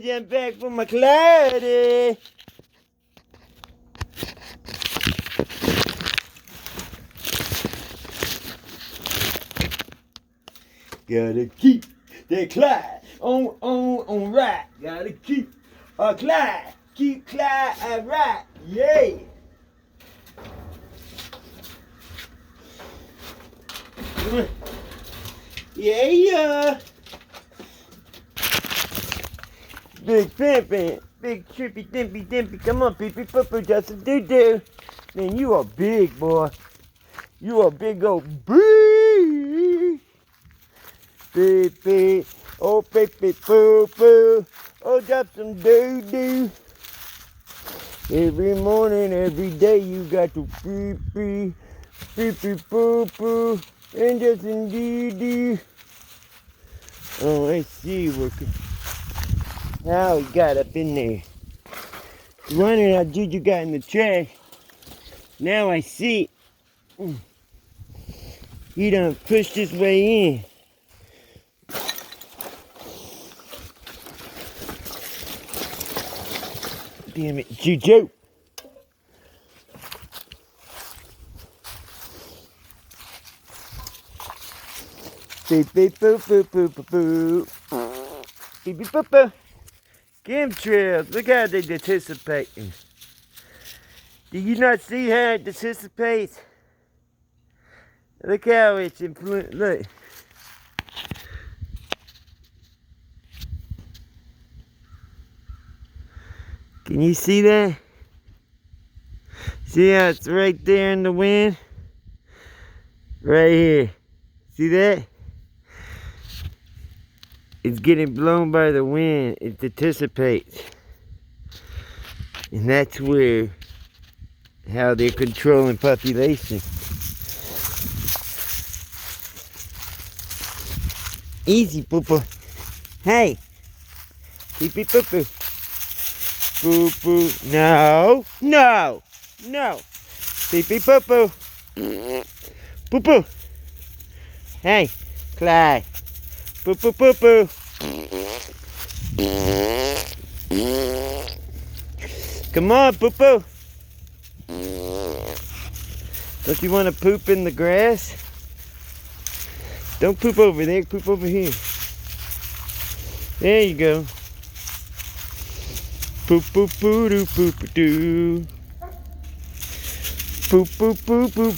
I'm back from my cloudy. Gotta keep that Clyde on right. Gotta keep a Clyde. Keep Clyde right. Yeah. Yeah. Big pimpin', big trippy dimpy dimpy. Come on, pee pee poo poo, just a doo doo. Man, you a big boy. You a big old bee. Beep beep. Oh, beep beep poo poo. Oh, drop some doo doo. Every morning, every day, you got to beep beep. Beep beep poo poo. And just indeed. Oh, I see. How he got up in there. Wondering how Juju got in the trash. Now I see. He done pushed his way in. Damn it, Juju. Beep beep boo boo boo boo boo. Beep beep boo boo. Chemtrails, look how they anticipating. Do you not see how it anticipates? Look how it's influenced. Look. Can you see that? See how it's right there in the wind? Right here. See that? It's getting blown by the wind. It anticipates. And that's where, how they're controlling population. Easy, poo-poo. Hey. Pee-pee, poo-poo. Poo-poo. No. No. No. Pee-pee, poo-poo. Poo-poo. Hey. Clyde. Poo-poo, poo-poo. Come on, poo-poo. Don't you want to poop in the grass? Don't poop over there, poop over here. There you go. Poop, poop, poo, doo, poop, doo. Poop, poop, poop, poop.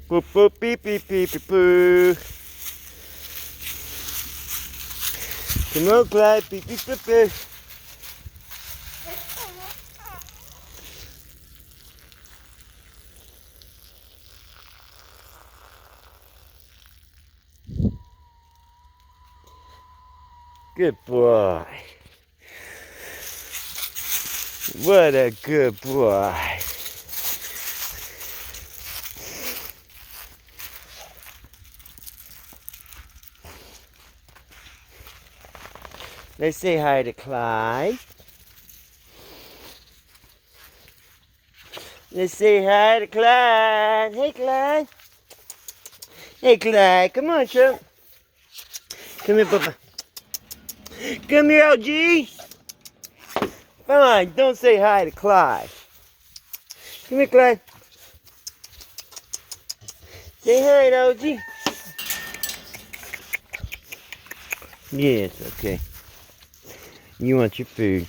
Poop, poop, beep, beep, beep, beep, poo. Come on, Clyde, beep, beep, beep, beep. Good boy. What a good boy. Let's say hi to Clyde. Let's say hi to Clyde. Hey, Clyde. Hey, Clyde. Come on, Chump. Come here, Papa. Come here, LG. Fine, don't say hi to Clyde. Come here, Clyde. Say hi to LG. Yes, okay. You want your food.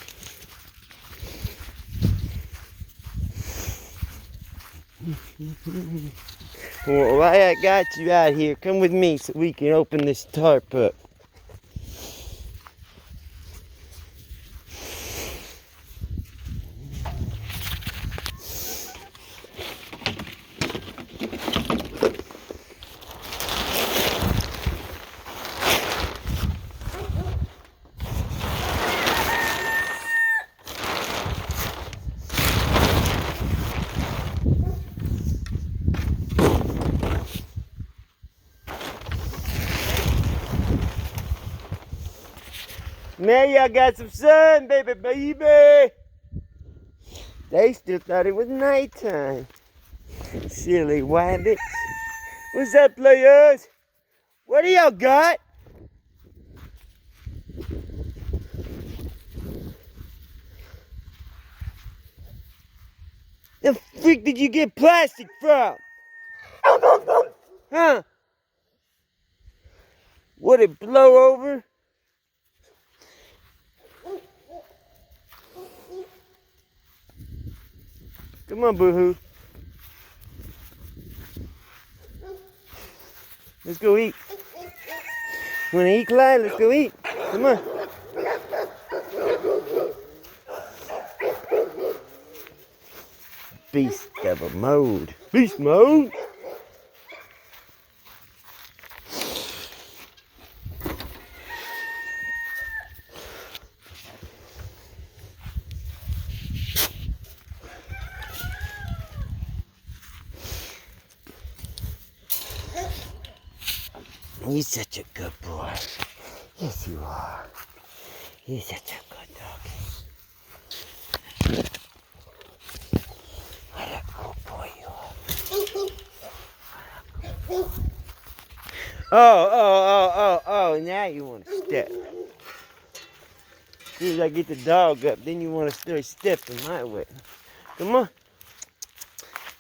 Well, while I got you out here, come with me so we can open this tarp up. Now y'all got some sun, baby, baby. They still thought it was nighttime. Silly wabbits. What's up, players? What do y'all got? The freak did you get plastic from? Huh? Would it blow over? Come on, boo-hoo. Let's go eat. Wanna eat, Clyde? Let's go eat. Come on. Beast of a mode. Beast mode. You're such a good boy. Yes, you are. You're such a good dog. What a good boy you are. Oh, now you want to step. As soon as I get the dog up, then you want to start stepping my way. Come on.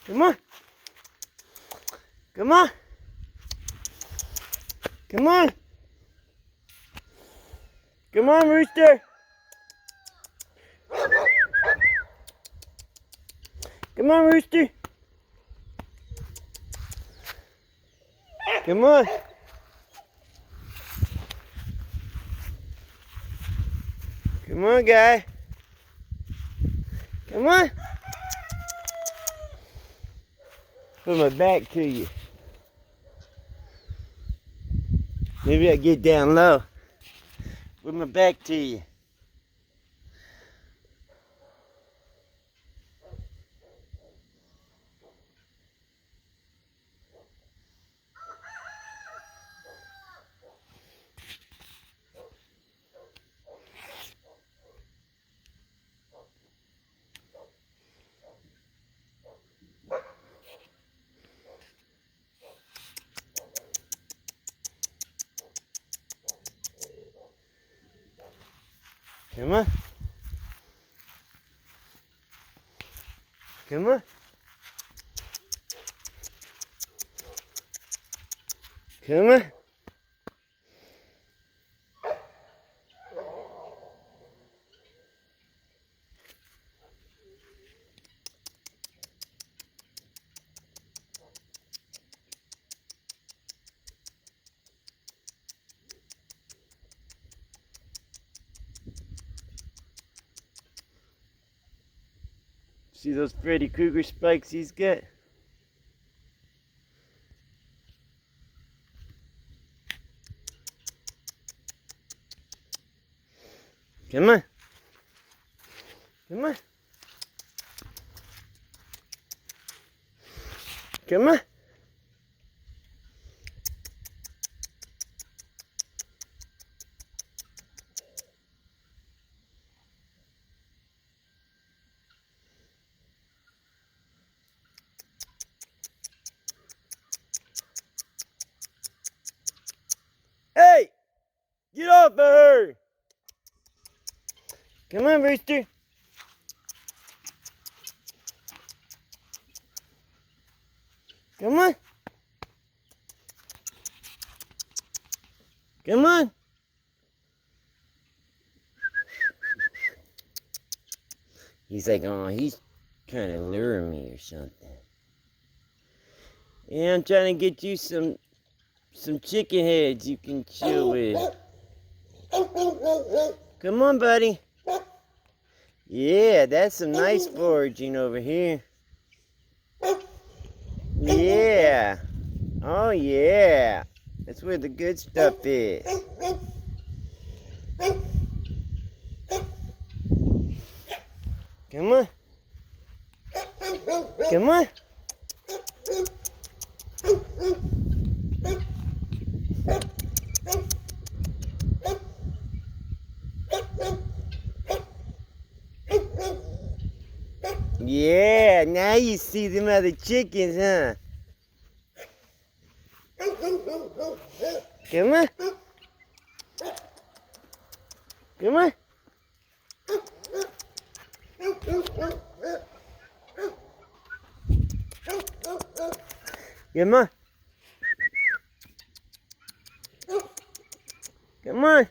Come on. Come on. Come on. Come on, rooster. Come on, rooster. Come on. Come on, guy. Come on. Put my back to you. Maybe I get down low. Put my back to you. Come on. Come on. Come on. See those Freddy Krueger spikes he's got? Come on. Come on. Come on. Hey! Get off of her! Come on, rooster. Come on. Come on. He's like, oh, he's trying to lure me or something. Yeah, I'm trying to get you some chicken heads you can chill with. Come on, buddy. Yeah, that's some nice foraging over here. Yeah. Oh, yeah. That's where the good stuff is. Come on. Come on. Yeah, now you see them other chickens, huh? Come on. Come on. Come on. Come on.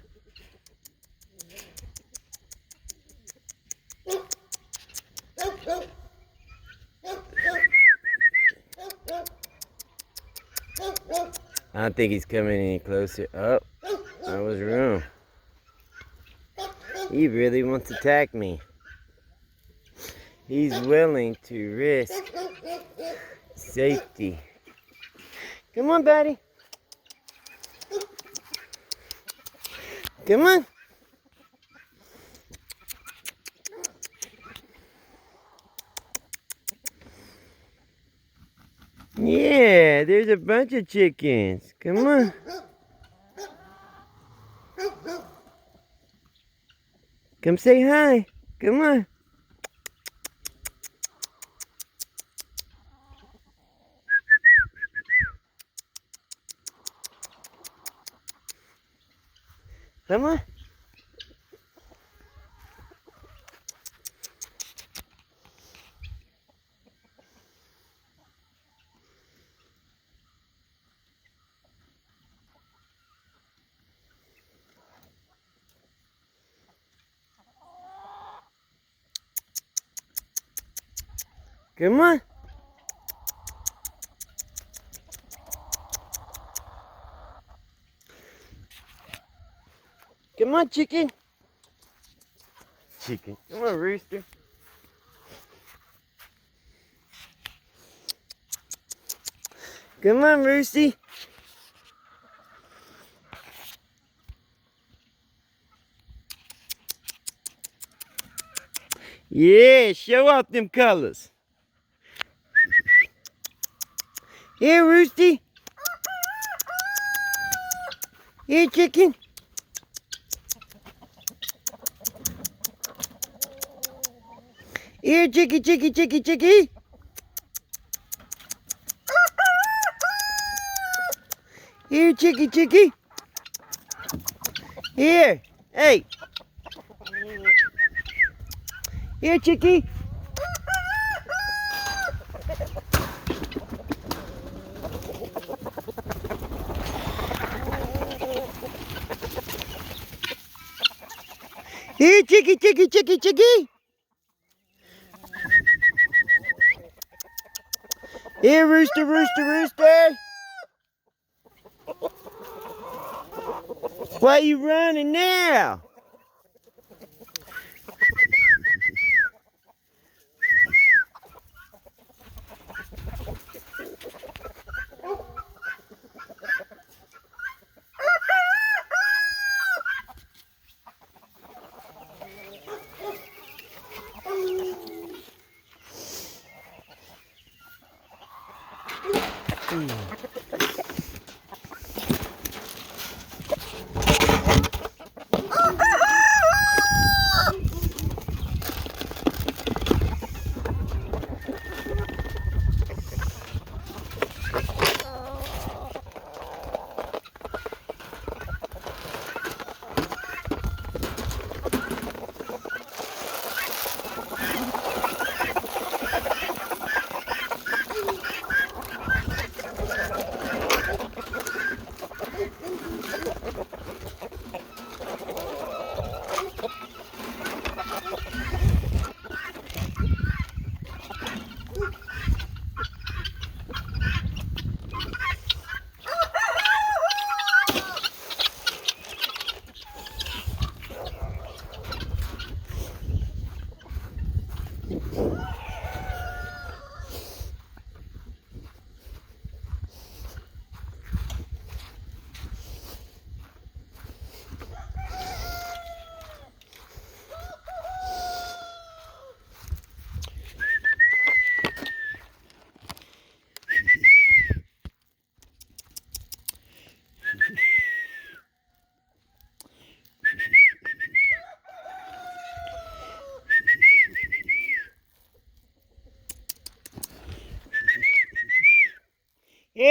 I don't think he's coming any closer. Oh, I was wrong. He really wants to attack me. He's willing to risk safety. Come on, buddy. Come on. Yeah, there's a bunch of chickens. Come on. Come say hi. Come on. Come on. Come on. Come on, chicken. Chicken. Come on, rooster. Come on, Roosty. Yeah, show off them colors. Here, Roosty. Here, chicken. Here, chicky, chicky, chicky, chicky. Here, chicky, chicky. Here. Hey. Here, chicky. Here, chicky, chicky, chicky, chicky. Here, rooster, rooster, rooster. Why are you running now?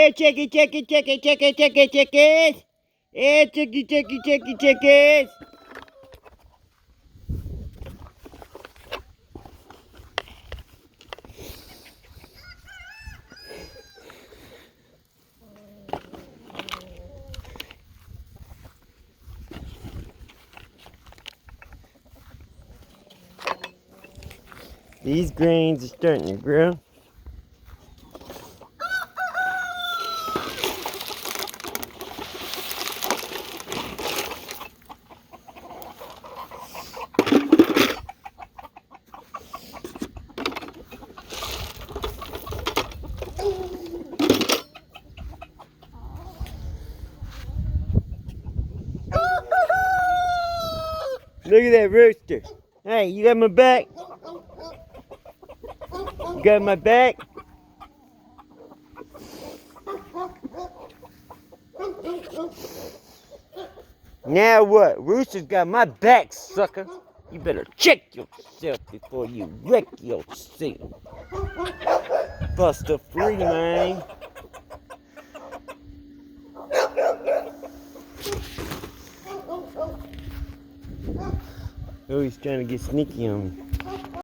Hey, chickens. Hey, chickens. These grains are starting to grow. Look at that rooster. Hey, you got my back? You got my back? Now what? Rooster's got my back, sucker. You better check yourself before you wreck yourself. Buster free, man. Oh, he's trying to get sneaky on me.